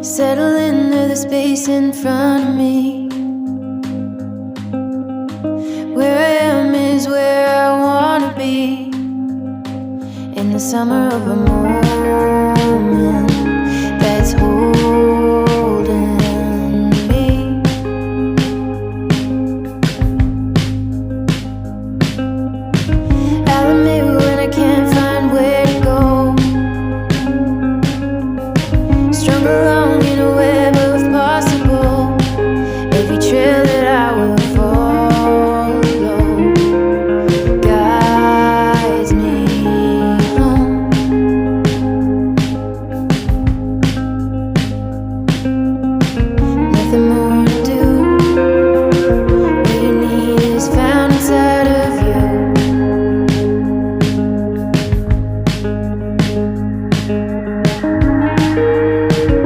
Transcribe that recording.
Settle into the space in front of me. Where I am is where I wanna be. In the summer of a moment that's holding me. I'll admit when I can't find where to go. Stronger